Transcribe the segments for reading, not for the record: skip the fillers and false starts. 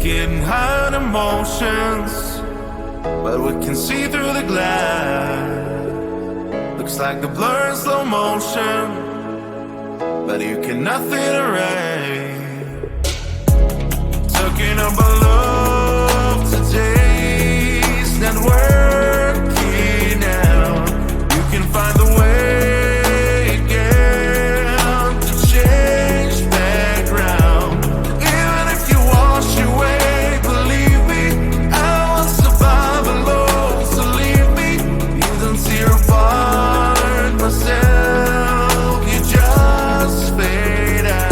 getting high on emotions, but we can see through the glass. Looks like a blur in slow motion, but you can nothing erase. Talking about love today's not working out. You can find the way again to change background. Even if you wash away, believe me, I will survive alone. So leave me, you don't see your part myself, you just fade out.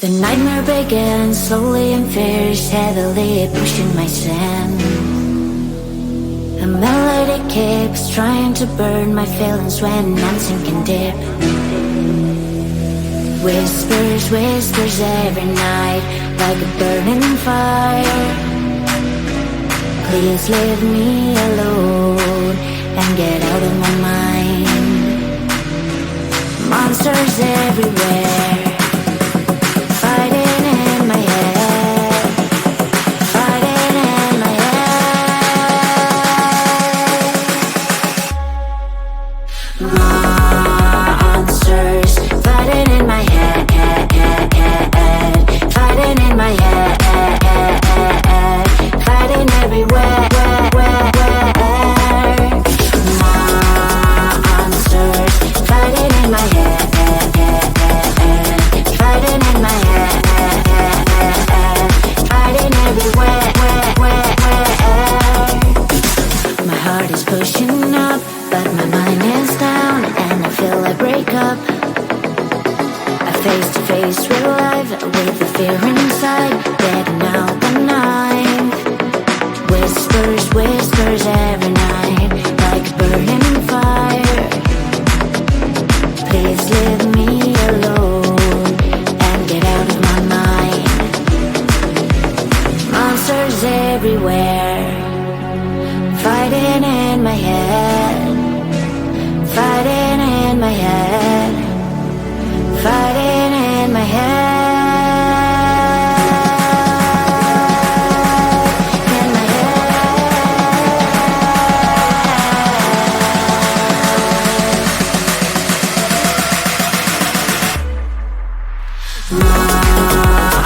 The nightmare begins slowly and fierce, heavily pushing my sin. A melody keeps trying to burn my feelings when I'm sinking deep. Whispers, whispers every night, like a burning fire. Please leave me alone and get out of my mind. Monsters everywhere, fighting in my head, fighting in my head. Monsters fighting in my head, fighting in my head, fighting everywhere. Monsters fighting in my head, fighting in my head, fighting everywhere. My heart is pushing up, but my mind is down, and I feel like break up. A face-to-face real life with the fear inside, getting out the night. Whispers, whispers every night, like a burning fire. Please leave me alone and get out of my mind. Monsters everywhere, fighting in my head, fighting in my head, fighting in my head.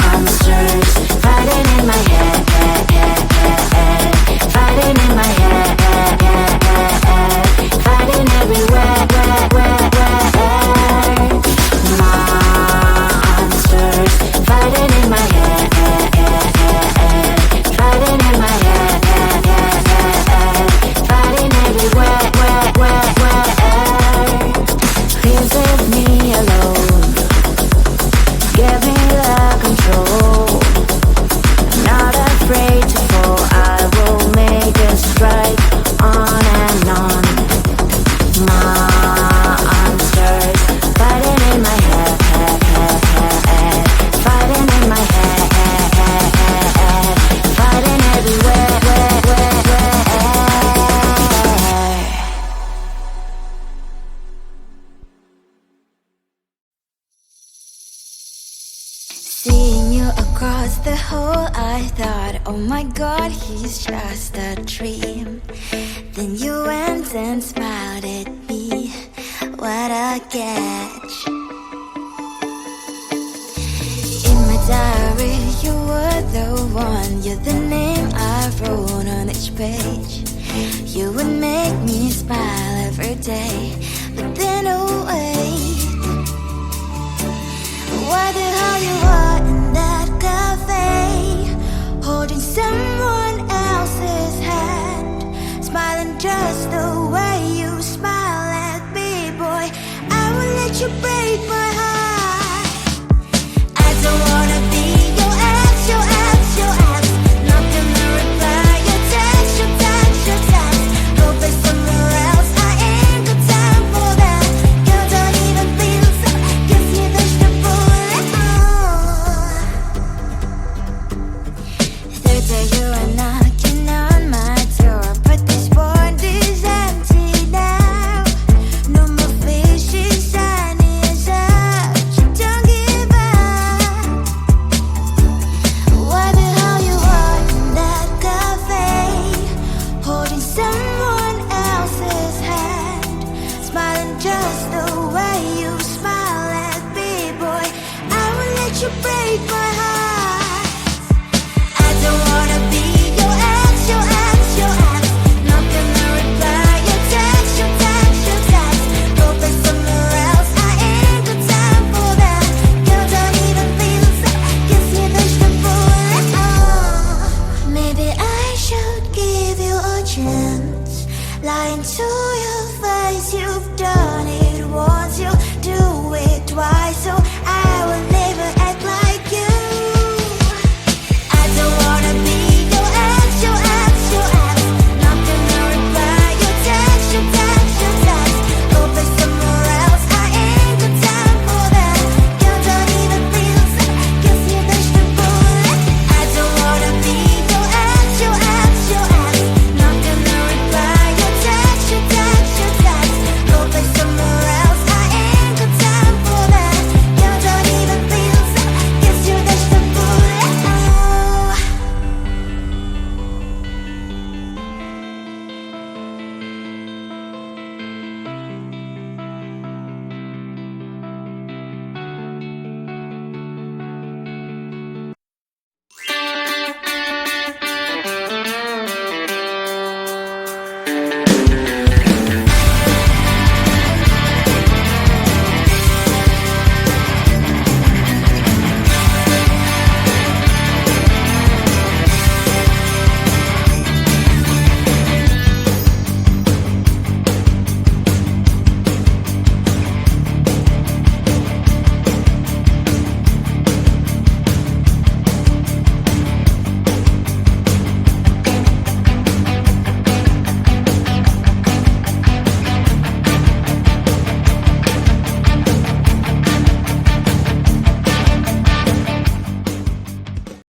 Monsters fighting in my head, fighting in my head, fighting everywhere. Monsters fighting in my head, fighting in my head, fighting everywhere. Please leave me alone, give me the control. I'm not afraid to fall, I will make a strike on and on. Monsters fighting in my head, fighting in my head, fighting everywhere. Seeing you across the hall, I thought, oh my god, he's just a dream. Then you went and smiled at me, what a catch. In my diary, you were the one, you're the name I wrote on each page. You would make me smile every day, but then oh wait, why the hell you are in that cafe, holding someone else's hand, smiling just the way you smile at me, boy. I will let you break my heart. I don't wanna be your ex, your ex, your ex. Not gonna reply your text, your text, your text. Go play somewhere else, I ain't got time for that. You don't even feel so, guess you dodged the bullet. Third day you are knocking on my door, but this board is empty now. No more fishes, sun is up, you don't give up. Why the hell you are in that cafe, holding someone else's hand, smiling just the way you smile at me, boy. I will let you break my